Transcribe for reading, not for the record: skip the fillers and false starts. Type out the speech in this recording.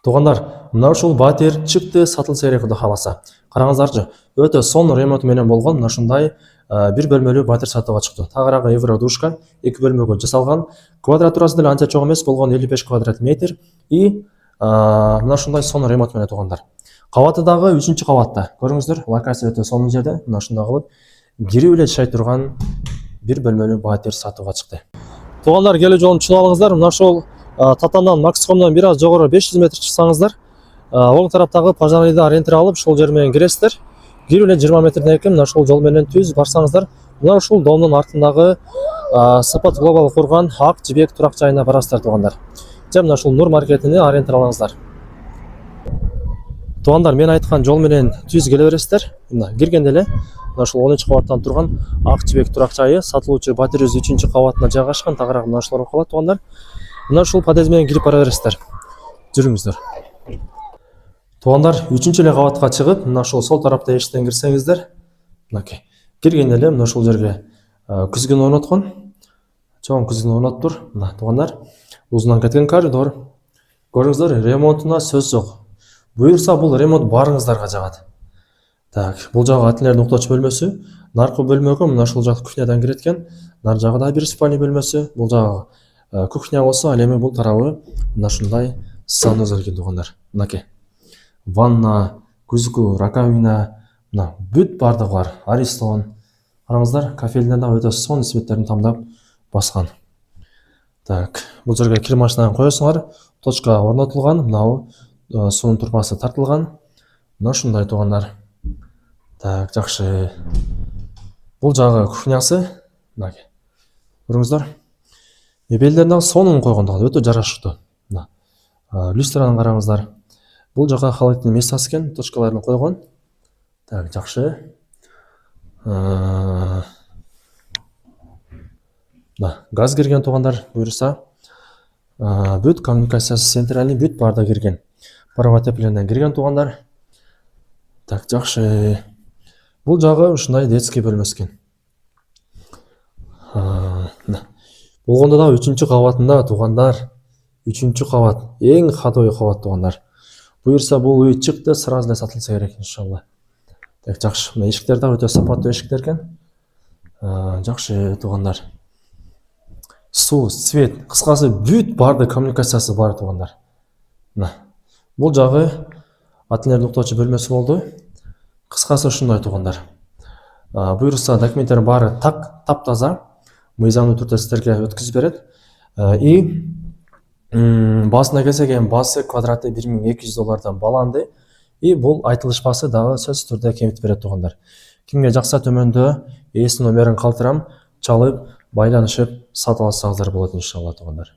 Туғандар, мына ушул батир чыкты сатылса керек Кудай кааласа. Караңыздарчы, өтө сонун ремонт менен болгон мына ушундай бир бөлмөлүү батир сатууга чыкты. Тагыраагы евродушка, 2 бөлмөгө жасалган. Квадратурасы деле анча чоң эмес болгон 55 квадрат метр и мына ушундай сонун ремонт менен тугандар. Кабаты дагы 3-кабатта. Көрүңүздөр, локация өтө сонун жерде. Мына ушундай кылып кирип эле жашай турган бир бөлмөлүү батир сатууга чыкты. Тугандар, келе жолун түшүнүп алыңыздар. Мына ушул Татандан, Макскомдон бир аз жогору 500 метр чыксаңыздар, оң тараптагы пожарныйды ориентир алып, ушул жер менен киресиздер. Кирип эле 20 метрден эркин мына ушул жол менен түз барсаңыздар, мына ушул домдун артындагы Сапат Глобал курган ак жибек турак жайына барасыздар тугандар. Же мына ушул Нур маркетини ориентир алыңыздар. Тугандар, мен айткан жол менен түз келе бересиздер. Мына киргенде эле мына ушул 10-кабаттан турган ак жибек турак жайы сатылуучу батирибиз 3-кабатына жайгашкан. Тагыраагы мына ушулар калат тугандар. Мына ушул подъезд менен кирип бара бересиздер. Жүрүңүздөр. Тугандар, 3-эле кабатка чыгып, мына ушул сол тарапта эшиктен кирсеңиздер, мынакей. Киргенде эле мына ушул жерге күзгүн орноткон. Чоң күзгүн орноттур. Мына тугандар, узундан кеткен коридор. Көрүңүздөр, ремонтуна сөз жок. Буюрса бул ремонт барыңыздарга жагат. Так, бул жагы ательердин уктоочу бөлмөсү. Наркы бөлмөгө мына ушул жак кухнядан кирет экен. Нар жагы да бир спальный бөлмөсү. Бул жагы кухня болсо, ал эми бул тарабы мына ушундай санузел экен тугандар. Мынакей. Ванна, күзгү, раковина, мына бүт бардыгы бар. Аристон. Караңыздар, кафелине да өтө сонун светтерин тамдап баскан. Так, бул жерге кир машинаны коесуңар. Точка орнотулган, мынау суунун турбасы тартылган. Мына ушундай тугандар. Так, жакшы. Бул жагы кухнясы. Мынакей. Көрүңүздөр. Мебелдерин да сонун койгондугу өтө жарашыктуу. Мына люстраны караңыздар. Бул жака халаттын местасы экен, точкаларын койгон. Так, жакшы. Да, газ кирген тугандар, буюрса. Бүт коммуникациясы центральный бүт барда кирген. Паровой отоплениеден кирген тугандар. Так, жакшы. Бул жагы ушундай детский бөлмөсү экен. Болгондо да 3-кабатында тугандар. 3-кабат, эң ходовой кабат тугандар. Буюрса бул үй чыкты, сразу эле сатылса керек иншалла. Так, жакшы. Мына эшиктер да өтө сапаттуу эшиктер экен. Жакшы тугандар. Суу, свет, кыскасы бүт барды коммуникациясы бар тугандар. Мына. Бул жагы ательердин уктоочу бөлмөсү болду. Кыскасы ушундай тугандар. Буюрса документтер баары таптаза. Мыйзамдуу түрдө сиздерге өткүзүп берет. И басына келсек, басы квадраты $1200 баланды. И бул айтылышпасы дагы сөзсүз түрдө кемитип берет тугандар. Кимге жакса төмөндө ээсинин номерин калтырам, чалып, байланышып сатып алсаңыздар болот иншалла тугандар.